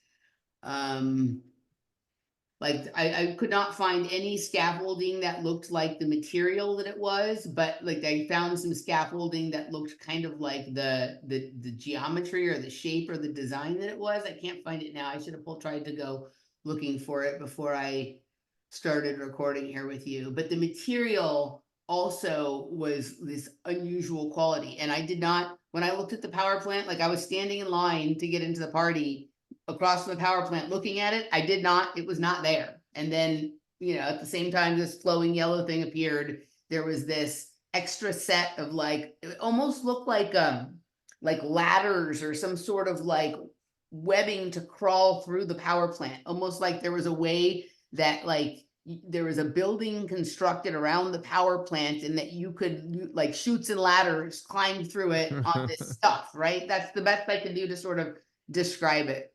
Um like I could not find any scaffolding that looked like the material that it was, but like I found some scaffolding that looked kind of like the geometry or the shape or the design that it was. I can't find it now. I should have tried to go looking for it before I started recording here with you. But the material also was this unusual quality. And I did not, when I looked at the power plant, like I was standing in line to get into the party across from the power plant looking at it. I did not, it was not there. And then, at the same time this flowing yellow thing appeared, there was this extra set of like, it almost looked like ladders or some sort of like webbing to crawl through the power plant, almost like there was a way that like there was a building constructed around the power plant and that you could like chutes and ladders climb through it on this stuff, right? That's the best I can do to sort of describe it.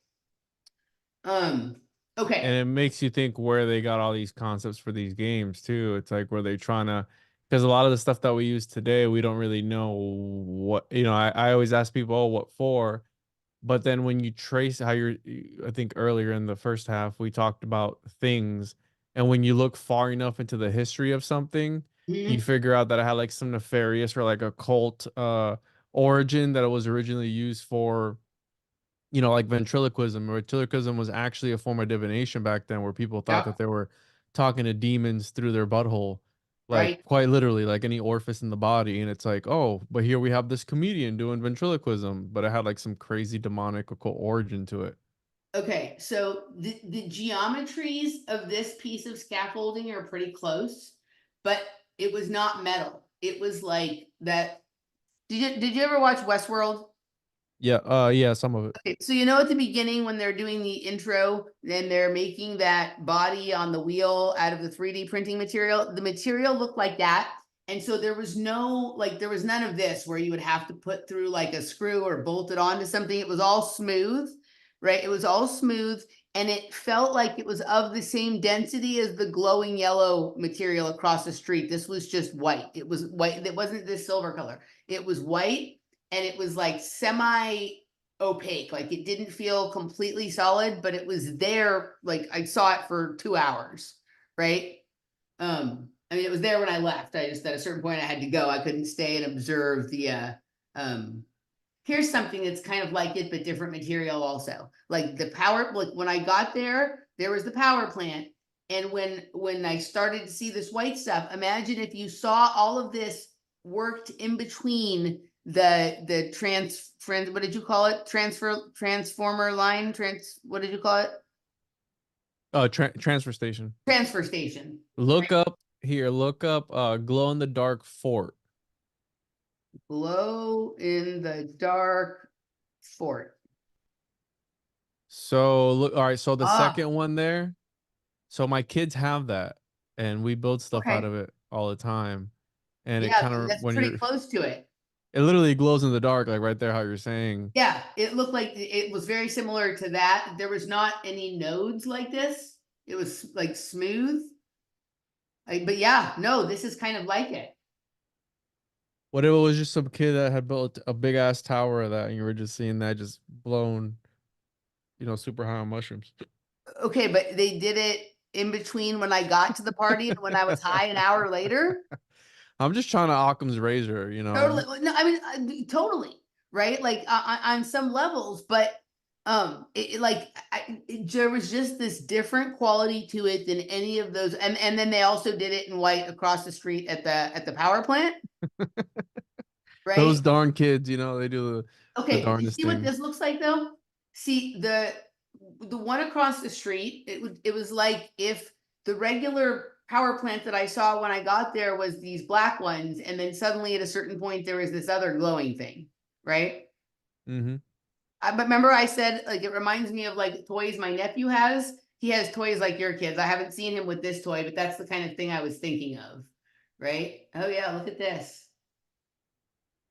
And Okay. it makes you think where they got all these concepts for these games too. It's like were they trying to, because a lot of the stuff that we use today, we don't really know what, I always ask people, oh, what for? But then when you trace how I think earlier in the first half, we talked about things. And when you look far enough into the history of something, you Mhm. figure out that it had like some nefarious or like occult origin, that it was originally used for, like ventriloquism. Ventriloquism was actually a form of divination back then where people thought Yep. that they were talking to demons through their butthole, like Right. quite literally, like any orifice in the body. And it's like, oh, but here we have this comedian doing ventriloquism, but it had like some crazy demonic occult origin to it. Okay. So the geometries of this piece of scaffolding are pretty close, but it was not metal. It was like that. Did you ever watch Westworld? Yeah, some of it. Okay, so you know at the beginning when they're doing the intro and they're making that body on the wheel out of the 3D printing material, the material looked like that. And so there was no, like, there was none of this where you would have to put through like a screw or bolt it onto something. It was all smooth, right? It was all smooth. And it felt like it was of the same density as the glowing yellow material across the street. This was just white. It was white. It wasn't this silver color. It was white, and it was like semi opaque. Like it didn't feel completely solid, but it was there. Like I saw it for 2 hours, right? I mean, it was there when I left. I just, at a certain point I had to go. I couldn't stay and observe the um here's something that's kind of like it, but different material also. Like the power, like when I got there, there was the power plant. And when I started to see this white stuff, imagine if you saw all of this worked in between the what did you call it? Transformer line, what did you call it? Transfer station. Transfer station. Look up here. Look up glow in the dark fort. Glow in the dark fort. So look, all right. So the Ah, second one there. So my kids have that, and we build stuff out okay. of it all the time. And it Yeah, kind of that's when pretty you're, close to it. it literally glows in the dark, like right there, how you're saying. Yeah, it looked like it was very similar to that. There was not any nodes like this. It was like smooth. But yeah, no, this is kind of like it. What if it was just some kid that had built a big ass tower of that, and you were just seeing that just blown, super high on mushrooms? Okay, but they did it in between when I got to the party and when I was high an hour later. I'm just trying to Occam's razor. Totally. No, I mean, totally. Right. Like on some levels, but there was just this different quality to it than any of those. And then they also did it in white across the street at the power plant. Those Right. darn kids, they do the Okay. You darndest see what things. this looks like though? See the one across the street, it was like if the regular power plant that I saw when I got there was these black ones, and then suddenly at a certain point there was this other glowing thing, right? Mm-hmm. But remember I said like it reminds me of like toys my nephew has. He has toys like your kids. I haven't seen him with this toy, but that's the kind of thing I was thinking of, right? Oh yeah, look at this.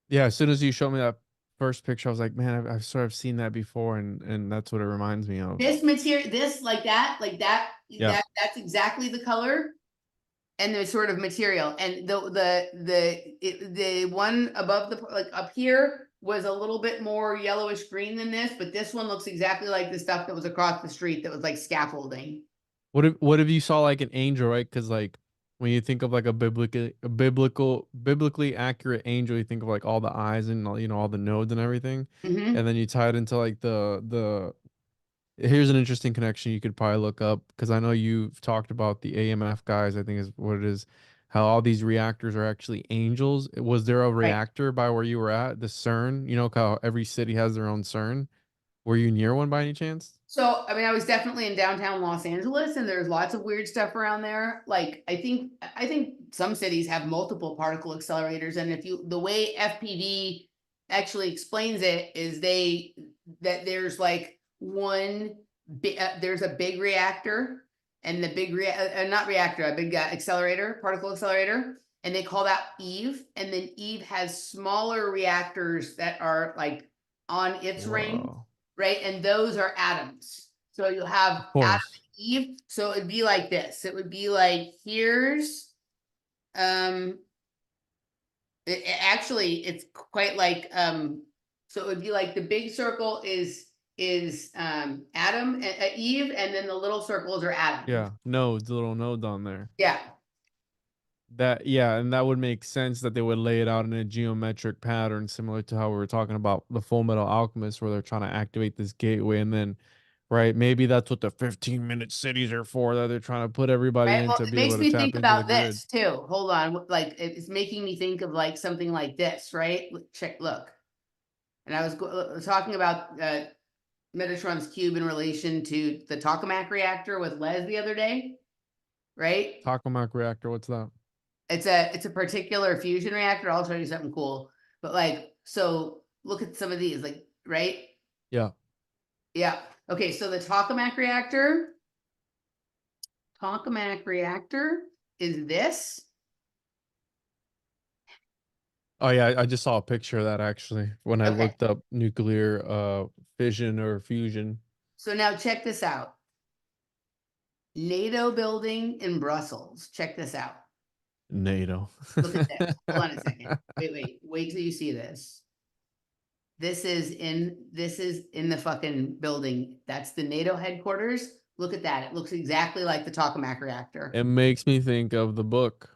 Yeah, as soon as you showed me that first picture, I was like, man, I've sort of seen that before, and that's what it reminds me of. This material, this like that, Yeah. that's exactly the color and the sort of material. And the one above the like up here was a little bit more yellowish green than this, but this one looks exactly like the stuff that was across the street that was like scaffolding. What if you saw like an angel, right? Because like when you think of like biblically accurate angel, you think of like all the eyes and all the nodes and everything, Mm-hmm. and then you tie it into like the. Here's an interesting connection you could probably look up because I know you've talked about the AMF guys. I think is what it is. How all these reactors are actually angels. Was there a Right. reactor by where you were at? The CERN. You know how every city has their own CERN. Were you near one by any chance? So, I mean, I was definitely in downtown Los Angeles, and there's lots of weird stuff around there. Like, I think some cities have multiple particle accelerators, and if you the way FPV actually explains it is that there's like there's a big reactor, and the big not reactor, a big accelerator, particle accelerator, and they call that Eve, and then Eve has smaller reactors that are like on its ring, Whoa. right? And those are atoms. So you'll have Of Adam course. and Eve. So it'd be like this. It would be like um actually it's quite like so it would be like the big circle is Adam Eve, and then the little circles are atoms. Yeah. Nodes, the little nodes on there. Yeah. Yeah, and that would make sense that they would lay it out in a geometric pattern, similar to how we were talking about the Full Metal Alchemist, where they're trying to activate this gateway, and then, right, maybe that's what the 15-minute cities are for, that they're trying to put everybody Right. in Well, to it be able makes to me tap think into the about grid. this too. Hold on. Like it's making me think of like something like this, right? Check, look. And I was talking about Metatron's cube in relation to the tokamak reactor with Les the other day, right? Tokamak reactor, what's that? It's a particular fusion reactor. I'll show you something cool. But like, so look at some of these. Like right? Yeah. Yeah. Okay, so the tokamak reactor is this. Oh yeah, I just saw a picture of that actually when I Okay, looked up nuclear fission or fusion. so now check this out. NATO building in Brussels. Check this out. NATO. Look at this. Hold on a second. Wait till you see this. This is in the fucking building. That's the NATO headquarters. Look at that. It looks exactly like the tokamak reactor. It makes me think of the book,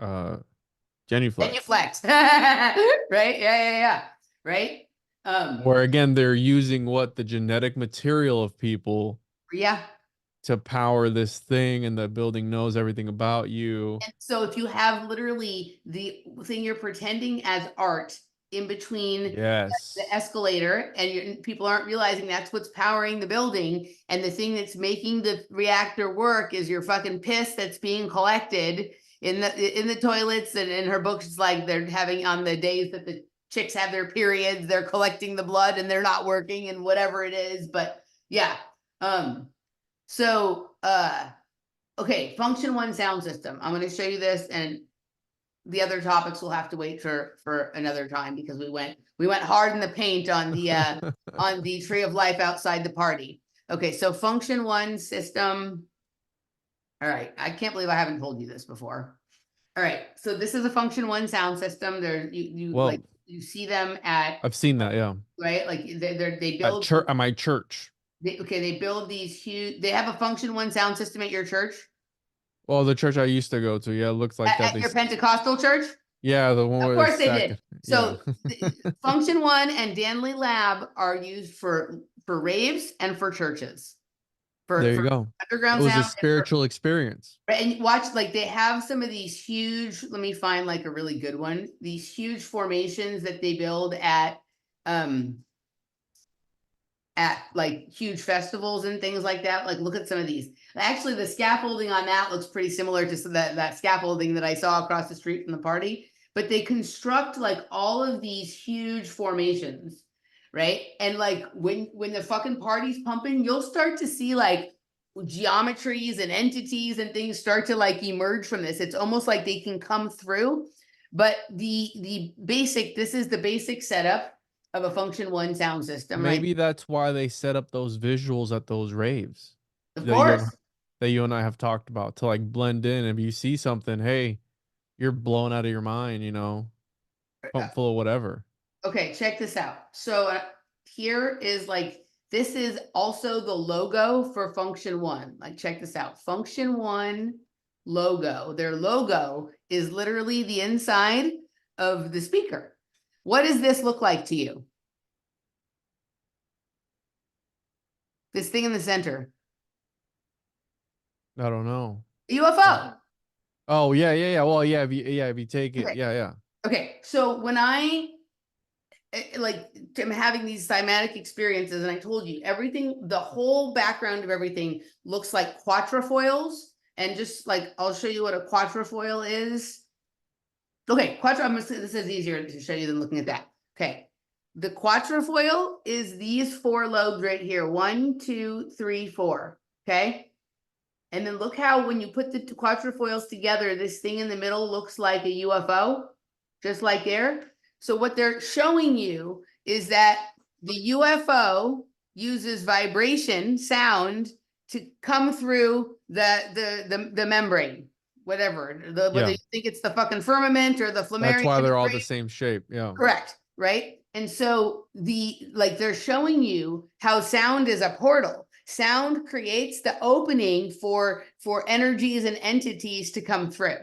Genuflex, Genuflex. Right? Yeah. Right? where again they're using what the genetic material of people Yeah. to power this thing, and the building knows everything about you. And so if you have literally the thing you're pretending as art in between Yes. the escalator, and people aren't realizing that's what's powering the building, and the thing that's making the reactor work is your fucking piss that's being collected in the toilets. And in her books, it's like they're having, on the days that the chicks have their periods, they're collecting the blood and they're not working and whatever it is. But yeah. Okay, function one sound system. I'm going to show you this, and the other topics will have to wait for another time, because we went hard in the paint on the tree of life outside the party. Okay, so function one system. All right, I can't believe I haven't told you this before. All right, so this is a function one sound system. There, Well, you see them at, I've seen that, yeah. right, like they At build church, at my church. they build these huge. They have a function one sound system at your church. Well, the church I used to go to, yeah, it looks like that. At your Pentecostal church? Yeah, the one Of where they course they stack did. it. So Yeah. function one and Danley Lab are used for raves and for churches. There you For go. It underground was a sound. spiritual experience. And watch, like they have some of these huge, let me find like a really good one. These huge formations that they build at like huge festivals and things like that. Like look at some of these. Actually, the scaffolding on that looks pretty similar to that scaffolding that I saw across the street from the party. But they construct like all of these huge formations, right? And like when the fucking party's pumping, you'll start to see like geometries and entities and things start to like emerge from this. It's almost like they can come through. But this is the basic setup of a function one sound system. Maybe Right? that's why they set up those visuals at those raves Of that course. you and I have talked about, to like blend in. If you see something, hey, you're blown out of your mind, pump full of whatever. Okay, check this out. So here is like, this is also the logo for function one. Like, check this out. Function one logo. Their logo is literally the inside of the speaker. What does this look like to you? This thing in the center. I don't know. UFO. Oh yeah. Well, yeah, if you take it, Okay. yeah. Okay, so when I like I'm having these cymatic experiences, and I told you everything, the whole background of everything looks like quatrefoils. And just like, I'll show you what a quatrefoil is. Okay, this is easier to show you than looking at that. Okay, the quatrefoil is these four lobes right here. 1, 2, 3, 4. Okay. And then look how when you put the quatrefoils together, this thing in the middle looks like a UFO, just like there. So what they're showing you is that the UFO uses vibration, sound, to come through the membrane, whatever, whether you think it's the fucking firmament or the That's flammarion why they're all the membrane. same shape. Yeah. Correct, right? And so they're showing you how sound is a portal. Sound creates the opening for energies and entities to come through,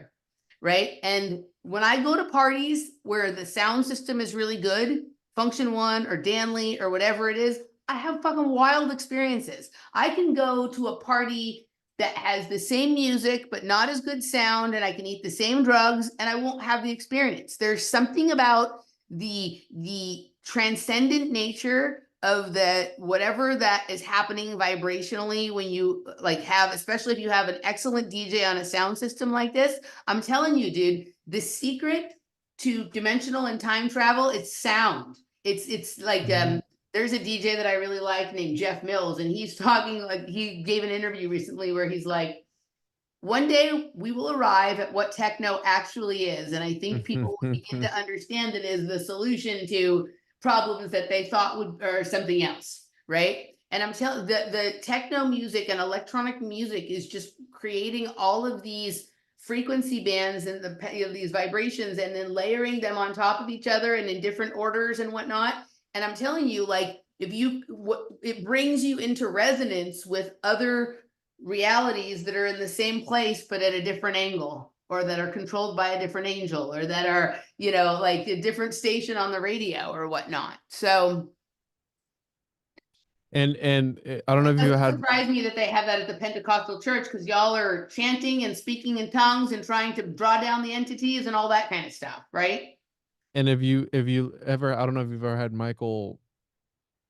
right? And when I go to parties where the sound system is really good, function one or Danley or whatever it is, I have fucking wild experiences. I can go to a party that has the same music but not as good sound, and I can eat the same drugs and I won't have the experience. There's something about the transcendent nature of the whatever that is happening vibrationally when you like have, especially if you have an excellent DJ on a sound system like this. I'm telling you, dude, the secret to dimensional and time travel, it's sound. It's like there's a DJ that I really like named Jeff Mills, and he's talking, like, he gave an interview recently where he's like, one day we will arrive at what techno actually is. And I think people will begin to understand it as the solution to problems that they thought would, or something else, right? And I'm telling the techno music and electronic music is just creating all of these frequency bands and these vibrations, and then layering them on top of each other and in different orders and whatnot. And I'm telling you, like, if you, it brings you into resonance with other realities that are in the same place but at a different angle, or that are controlled by a different angel, or that are, you know, like a different station on the radio or whatnot. So And I don't know it if you doesn't had, surprise me that they have that at the Pentecostal church, because y'all are chanting and speaking in tongues and trying to draw down the entities and all that kind of stuff, right? and if you ever, I don't know if you've ever had Michael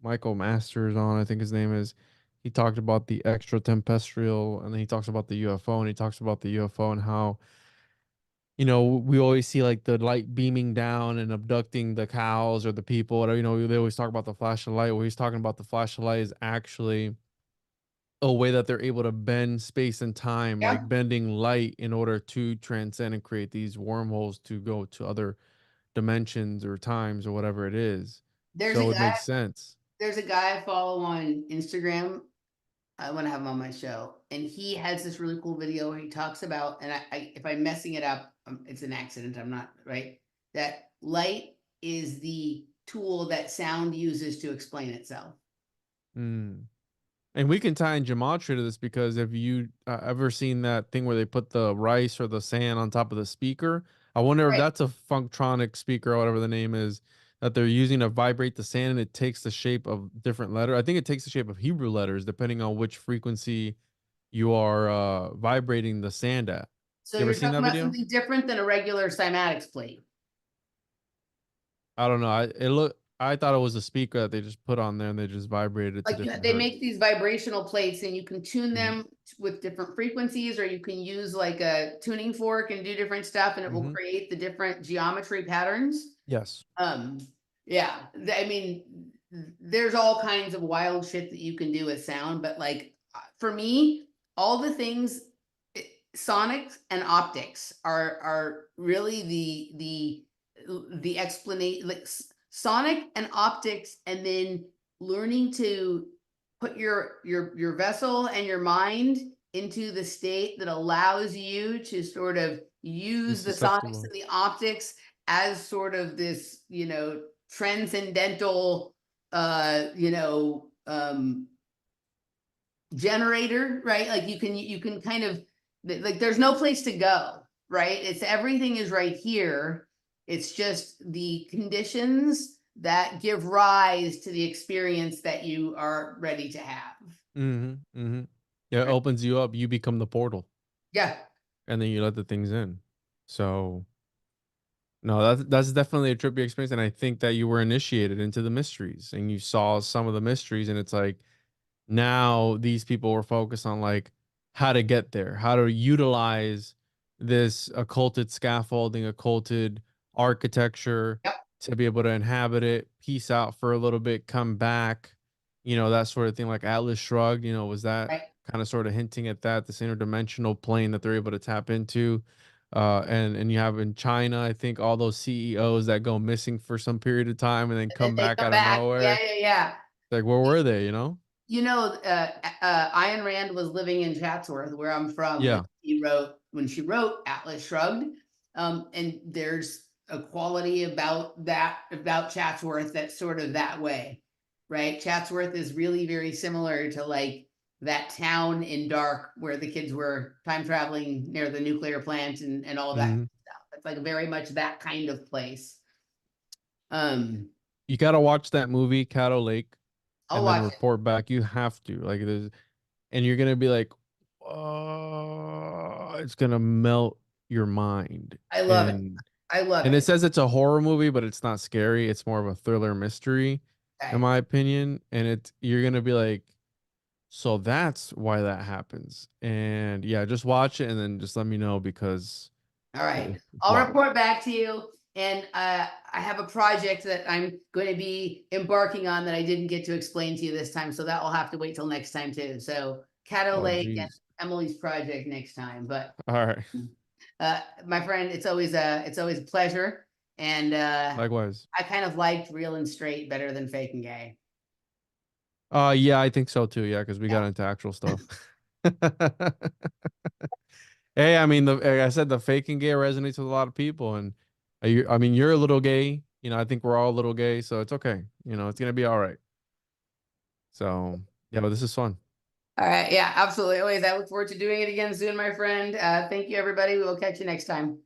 Masters on, I think his name is. He talked about the extra tempestrial, and then he talks about the UFO, and he talks about the UFO and how, you know, we always see like the light beaming down and abducting the cows or the people, whatever, you know, they always talk about the flash of light. What he's talking about, the flash of light is actually a way that they're able to bend space and time, Yeah. like bending light in order to transcend and create these wormholes to go to other dimensions or times or whatever it is. There's a So it guy, makes sense. there's a guy I follow on Instagram. I want to have him on my show, and he has this really cool video where he talks about, and if I'm messing it up, it's an accident. I'm not right. That light is the tool that sound uses to explain itself. Mm. And we can tie in gematria to this because have you ever seen that thing where they put the rice or the sand on top of the speaker? I wonder if Right. that's a functronic speaker or whatever the name is that they're using to vibrate the sand, and it takes the shape of different letters. I think it takes the shape of Hebrew letters depending on which frequency you are vibrating the sand at. So You ever you're seen talking that about video? something different than a regular cymatics plate. I don't know. I thought it was a speaker that they just put on there and they just vibrated it to Like different they hertz. make these vibrational plates, and you can tune Mm-hmm. them with different frequencies, or you can use like a tuning fork and do different stuff, and it will Mm-hmm. create the different geometry patterns. Yes. Um, yeah, I mean, there's all kinds of wild shit that you can do with sound, but like for me, all the things, sonics and optics are really the explanation, like sonic and optics, and then learning to put your vessel and your mind into the state that allows you to sort of Be use the sonics susceptible. and the optics as sort of this, you know, transcendental, you know, generator, right? Like you can kind of, like, there's no place to go, right? It's everything is right here. It's just the conditions that give rise to the experience that you are ready to have. Mm-hmm. Mm-hmm. Yeah, it Right? opens you up. You become the portal, Yeah. and then you let the things in. So no, that's definitely a trippy experience, and I think that you were initiated into the mysteries, and you saw some of the mysteries, and it's like now these people were focused on like how to get there, how to utilize this occulted scaffolding, occulted architecture Yep. to be able to inhabit it, peace out for a little bit, come back, you know, that sort of thing. Like Atlas Shrugged, you know, was that Right. kind of sort of hinting at that, this interdimensional plane that they're able to tap into. And you have in China, I think all those CEOs that go missing for some period of time and then And come they back come out of back. Yeah, nowhere. yeah, yeah. Like, where were they, you know? You know, Ayn Rand was living in Chatsworth, where I'm from, Yeah. when she wrote Atlas Shrugged. And there's a quality about Chatsworth that's sort of that way, right? Chatsworth is really very similar to like that town in Dark where the kids were time traveling near the nuclear plant and all of that Mhm. stuff. It's like very much that kind of place. Um, You gotta watch that movie, Caddo Lake, I'll and then watch it. report back. You have to. Like there's and you're gonna be like, it's gonna melt your mind. I love it. And I love it it. says it's a horror movie, but it's not scary. It's more of a thriller mystery, in Okay. my opinion. And you're gonna be like, so that's why that happens. And yeah, just watch it and then just let me know because All right. it's I'll wild. report back to you. And I have a project that I'm going to be embarking on that I didn't get to explain to you this time. So that will have to wait till next time too. So Caddo Oh, Lake and geez. Emily's project next time. But All right. my friend, it's always a pleasure. And Likewise. I kind of liked real and straight better than fake and gay. Yeah, I think so too. Yeah, because we got into actual stuff. Hey, I mean, like I said, the fake and gay resonates with a lot of people, and I mean, you're a little gay. You know, I think we're all a little gay, so it's okay. You know, it's gonna be all right. So, yeah, but this is fun. All right. Yeah, absolutely. Always. I look forward to doing it again soon, my friend. Thank you, everybody. We will catch you next time.